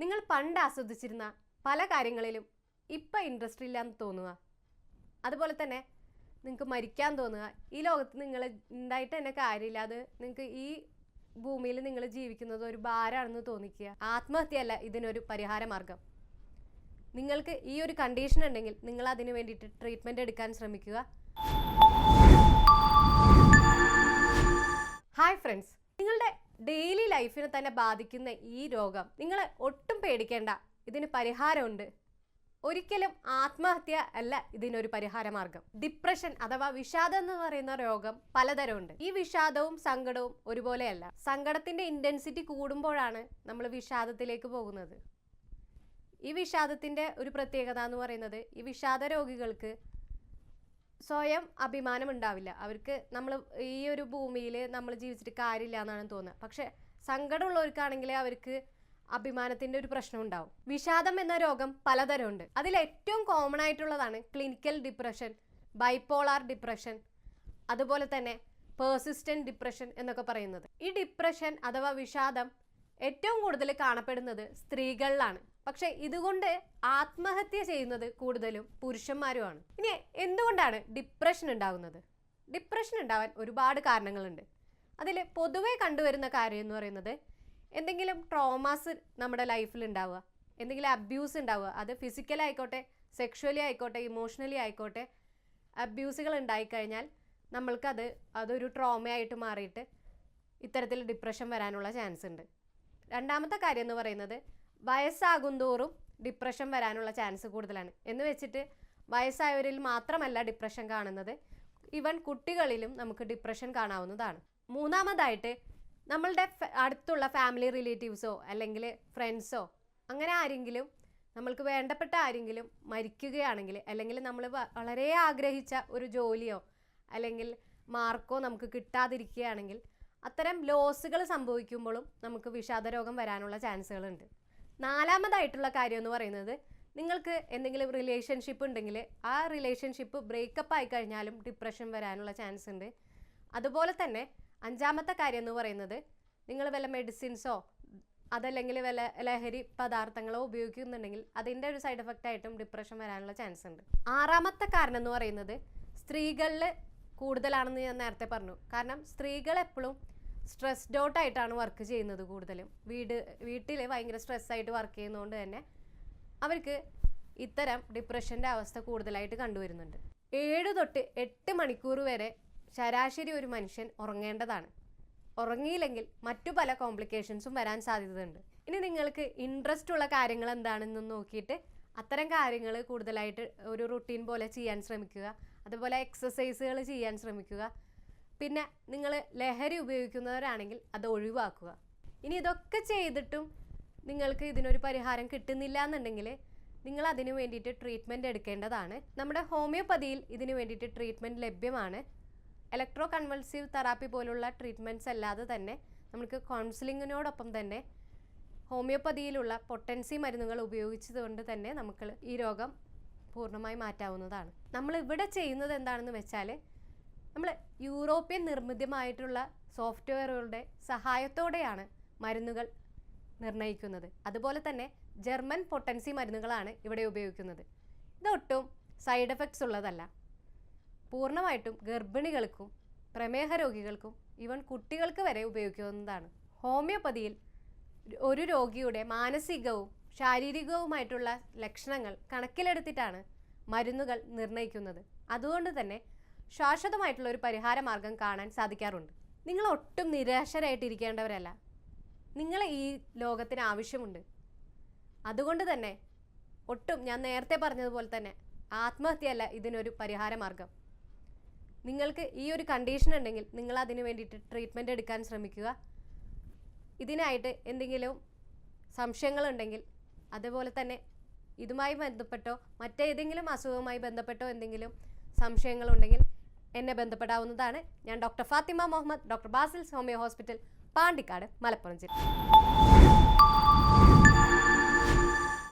നിങ്ങൾ പണ്ട് ആസ്വദിച്ചിരുന്ന പല കാര്യങ്ങളിലും ഇപ്പം ഇൻട്രസ്റ്റ് ഇല്ലാന്ന് തോന്നുക. അതുപോലെ തന്നെ നിങ്ങൾക്ക് മരിക്കാൻ തോന്നുക. ഈ ലോകത്ത് നിങ്ങൾ ഉണ്ടായിട്ട് തന്നെ കാര്യമില്ല, അത് നിങ്ങൾക്ക് ഈ ഭൂമിയിൽ നിങ്ങൾ ജീവിക്കുന്നത് ഒരു ഭാരമാണെന്ന് തോന്നിക്കുക. ആത്മഹത്യയല്ല ഇതിനൊരു പരിഹാര മാർഗം. നിങ്ങൾക്ക് ഈ ഒരു കണ്ടീഷൻ ഉണ്ടെങ്കിൽ നിങ്ങൾ അതിന് വേണ്ടിയിട്ട് ട്രീറ്റ്മെൻറ്റ് എടുക്കാൻ ശ്രമിക്കുക. ഹായ് ഫ്രണ്ട്സ്, നിങ്ങളുടെ ഡെയിലി ലൈഫിനെ തന്നെ ബാധിക്കുന്ന ഈ രോഗം നിങ്ങൾ ഒട്ടും പേടിക്കേണ്ട. ഇതിന് പരിഹാരമുണ്ട്. ഒരിക്കലും ആത്മഹത്യ അല്ല ഇതിനൊരു പരിഹാര മാർഗം. ഡിപ്രഷൻ അഥവാ വിഷാദം എന്ന് പറയുന്ന രോഗം പലതരമുണ്ട്. ഈ വിഷാദവും സങ്കടവും ഒരുപോലെയല്ല. സങ്കടത്തിന്റെ ഇന്റൻസിറ്റി കൂടുമ്പോഴാണ് നമ്മൾ വിഷാദത്തിലേക്ക് പോകുന്നത്. ഈ വിഷാദത്തിന്റെ ഒരു പ്രത്യേകത എന്ന് പറയുന്നത്, ഈ വിഷാദ രോഗികൾക്ക് സ്വയം അഭിമാനം ഉണ്ടാവില്ല. അവർക്ക് നമ്മൾ ഈ ഒരു ഭൂമിയിൽ നമ്മൾ ജീവിച്ചിട്ട് കാര്യമില്ല എന്നാണ് തോന്നുന്നത്. പക്ഷെ സങ്കടമുള്ളവർക്കാണെങ്കിൽ അവർക്ക് അഭിമാനത്തിന്റെ ഒരു പ്രശ്നം ഉണ്ടാവും. വിഷാദം എന്ന രോഗം പലതരമുണ്ട്. അതിൽ ഏറ്റവും കോമൺ ആയിട്ടുള്ളതാണ് ക്ലിനിക്കൽ ഡിപ്രഷൻ, ബൈപോളാർ ഡിപ്രഷൻ, അതുപോലെ തന്നെ പേഴ്സിസ്റ്റന്റ് ഡിപ്രഷൻ എന്നൊക്കെ പറയുന്നത്. ഈ ഡിപ്രഷൻ അഥവാ വിഷാദം ഏറ്റവും കൂടുതൽ കാണപ്പെടുന്നത് സ്ത്രീകളിലാണ്. പക്ഷെ ഇതുകൊണ്ട് ആത്മഹത്യ ചെയ്യുന്നത് കൂടുതലും പുരുഷന്മാരുമാണ്. ഇനി എന്തുകൊണ്ടാണ് ഡിപ്രഷൻ ഉണ്ടാകുന്നത്? ഡിപ്രഷൻ ഉണ്ടാവാൻ ഒരുപാട് കാരണങ്ങളുണ്ട്. അതിൽ പൊതുവെ കണ്ടുവരുന്ന കാര്യം എന്ന് പറയുന്നത്, എന്തെങ്കിലും ട്രോമാസ് നമ്മുടെ ലൈഫിൽ ഉണ്ടാവുക, എന്തെങ്കിലും അബ്യൂസ് ഉണ്ടാവുക. അത് ഫിസിക്കൽ ആയിക്കോട്ടെ, സെക്ഷുവലി ആയിക്കോട്ടെ, ഇമോഷണലി ആയിക്കോട്ടെ, അബ്യൂസുകൾ ഉണ്ടായിക്കഴിഞ്ഞാൽ അതൊരു ട്രോമയായിട്ട് മാറിയിട്ട് ഇത്തരത്തിൽ ഡിപ്രഷൻ വരാനുള്ള ചാൻസ് ഉണ്ട്. രണ്ടാമത്തെ കാര്യം എന്ന് പറയുന്നത്, വയസ്സാകുന്തോറും ഡിപ്രഷൻ വരാനുള്ള ചാൻസ് കൂടുതലാണ്. എന്ന് വെച്ചിട്ട് വയസ്സായവരിൽ മാത്രമല്ല ഡിപ്രഷൻ കാണുന്നത്, ഈവൻ കുട്ടികളിലും നമുക്ക് ഡിപ്രഷൻ കാണാവുന്നതാണ്. മൂന്നാമതായിട്ട്, നമ്മളുടെ അടുത്തുള്ള ഫാമിലി റിലേറ്റീവ്സോ അല്ലെങ്കിൽ ഫ്രണ്ട്സോ അങ്ങനെ ആരെങ്കിലും, നമ്മൾക്ക് വേണ്ടപ്പെട്ട ആരെങ്കിലും മരിക്കുകയാണെങ്കിൽ, അല്ലെങ്കിൽ നമ്മൾ വളരെ ആഗ്രഹിച്ച ഒരു ജോലിയോ അല്ലെങ്കിൽ മാർക്കോ നമുക്ക് കിട്ടാതിരിക്കുകയാണെങ്കിൽ, അത്തരം ലോസുകൾ സംഭവിക്കുമ്പോഴും നമുക്ക് വിഷാദരോഗം വരാനുള്ള ചാൻസുകളുണ്ട്. നാലാമതായിട്ടുള്ള കാര്യം എന്ന് പറയുന്നത്, നിങ്ങൾക്ക് എന്തെങ്കിലും റിലേഷൻഷിപ്പ് ഉണ്ടെങ്കിൽ ആ റിലേഷൻഷിപ്പ് ബ്രേക്കപ്പ് ആയി കഴിഞ്ഞാലും ഡിപ്രഷൻ വരാനുള്ള ചാൻസ് ഉണ്ട്. അതുപോലെ തന്നെ അഞ്ചാമത്തെ കാര്യം എന്ന് പറയുന്നത്, നിങ്ങൾ വല്ല മെഡിസിൻസോ അതല്ലെങ്കിൽ വല്ല ലഹരി പദാർത്ഥങ്ങളോ ഉപയോഗിക്കുന്നുണ്ടെങ്കിൽ അതിൻ്റെ ഒരു സൈഡ് എഫക്റ്റ് ആയിട്ടും ഡിപ്രഷൻ വരാനുള്ള ചാൻസ് ഉണ്ട്. ആറാമത്തെ കാരണം എന്ന് പറയുന്നത്, സ്ത്രീകളിൽ കൂടുതലാണെന്ന് ഞാൻ നേരത്തെ പറഞ്ഞു. കാരണം സ്ത്രീകൾ എപ്പോഴും സ്ട്രെസ്ഡ് ഔട്ട് ആയിട്ടാണ് വർക്ക് ചെയ്യുന്നത്. കൂടുതലും വീട്ടിൽ ഭയങ്കര സ്ട്രെസ്സായിട്ട് വർക്ക് ചെയ്യുന്നതുകൊണ്ട് തന്നെ അവർക്ക് ഇത്തരം ഡിപ്രഷൻ്റെ അവസ്ഥ കൂടുതലായിട്ട് കണ്ടുവരുന്നുണ്ട്. 7 തൊട്ട് 8 മണിക്കൂർ വരെ ശരാശരി ഒരു മനുഷ്യൻ ഉറങ്ങേണ്ടതാണ്. ഉറങ്ങിയില്ലെങ്കിൽ മറ്റു പല കോംപ്ലിക്കേഷൻസും വരാൻ സാധ്യതയുണ്ട്. ഇനി നിങ്ങൾക്ക് ഇൻട്രസ്റ്റ് ഉള്ള കാര്യങ്ങൾ എന്താണെന്ന് നോക്കിയിട്ട് അത്തരം കാര്യങ്ങൾ കൂടുതലായിട്ട് ഒരു റുട്ടീൻ പോലെ ചെയ്യാൻ ശ്രമിക്കുക. അതുപോലെ എക്സസൈസുകൾ ചെയ്യാൻ ശ്രമിക്കുക. പിന്നെ നിങ്ങൾ ലഹരി ഉപയോഗിക്കുന്നവരാണെങ്കിൽ അത് ഒഴിവാക്കുക. ഇനി ഇതൊക്കെ ചെയ്തിട്ടും നിങ്ങൾക്ക് ഇതിനൊരു പരിഹാരം കിട്ടുന്നില്ല എന്നുണ്ടെങ്കിൽ നിങ്ങൾ അതിനു വേണ്ടിയിട്ട് ട്രീറ്റ്മെൻറ്റ് എടുക്കേണ്ടതാണ്. നമ്മുടെ ഹോമിയോപ്പതിയിൽ ഇതിനു വേണ്ടിയിട്ട് ട്രീറ്റ്മെൻറ്റ് ലഭ്യമാണ്. ഇലക്ട്രോ കൺവൾസീവ് തെറാപ്പി പോലുള്ള ട്രീറ്റ്മെൻറ്റ്സ് അല്ലാതെ തന്നെ നമുക്ക് കൗൺസിലിങ്ങിനോടൊപ്പം തന്നെ ഹോമിയോപ്പതിയിലുള്ള പൊട്ടൻസി മരുന്നുകൾ ഉപയോഗിച്ചതുകൊണ്ട് തന്നെ നമുക്ക് ഈ രോഗം പൂർണ്ണമായി മാറ്റാവുന്നതാണ്. നമ്മൾ ഇവിടെ ചെയ്യുന്നത് എന്താണെന്ന് വെച്ചാൽ, നമ്മൾ യൂറോപ്യൻ നിർമ്മിതമായിട്ടുള്ള സോഫ്റ്റ്വെയറുകളുടെ സഹായത്തോടെയാണ് മരുന്നുകൾ നിർണ്ണയിക്കുന്നത്. അതുപോലെ തന്നെ ജർമ്മൻ പൊട്ടൻസി മരുന്നുകളാണ് ഇവിടെ ഉപയോഗിക്കുന്നത്. ഇതൊട്ടും സൈഡ് എഫക്ട്സ് ഉള്ളതല്ല. പൂർണ്ണമായിട്ടും ഗർഭിണികൾക്കും പ്രമേഹ രോഗികൾക്കും ഈവൻ കുട്ടികൾക്ക് വരെ ഉപയോഗിക്കാവുന്നതാണ്. ഹോമിയോപ്പതിയിൽ ഒരു രോഗിയുടെ മാനസികവും ശാരീരികവുമായിട്ടുള്ള ലക്ഷണങ്ങൾ കണക്കിലെടുത്തിട്ടാണ് മരുന്നുകൾ നിർണ്ണയിക്കുന്നത്. അതുകൊണ്ട് തന്നെ ശാശ്വതമായിട്ടുള്ള ഒരു പരിഹാര മാർഗം കാണാൻ സാധിക്കാറുണ്ട്. നിങ്ങൾ ഒട്ടും നിരാശരായിട്ടിരിക്കേണ്ടവരല്ല. നിങ്ങളെ ഈ ലോകത്തിന് ആവശ്യമുണ്ട്. അതുകൊണ്ട് തന്നെ ഞാൻ നേരത്തെ പറഞ്ഞതുപോലെ തന്നെ ആത്മഹത്യയല്ല ഇതിനൊരു പരിഹാര മാർഗം. നിങ്ങൾക്ക് ഈ ഒരു കണ്ടീഷൻ ഉണ്ടെങ്കിൽ നിങ്ങൾ അതിന് വേണ്ടിയിട്ട് ട്രീറ്റ്മെൻറ്റ് എടുക്കാൻ ശ്രമിക്കുക. ഇതിനായിട്ട് എന്തെങ്കിലും സംശയങ്ങളുണ്ടെങ്കിൽ, അതുപോലെ തന്നെ ഇതുമായി ബന്ധപ്പെട്ടോ മറ്റേതെങ്കിലും അസുഖവുമായി ബന്ധപ്പെട്ടോ എന്തെങ്കിലും സംശയങ്ങളുണ്ടെങ്കിൽ എന്നെ ബന്ധപ്പെടാവുന്നതാണ്. ഞാൻ doctor Fathima Muhammad, doctor Basil's homeo hospital, Pandikkad, Malappuram ജില്ല.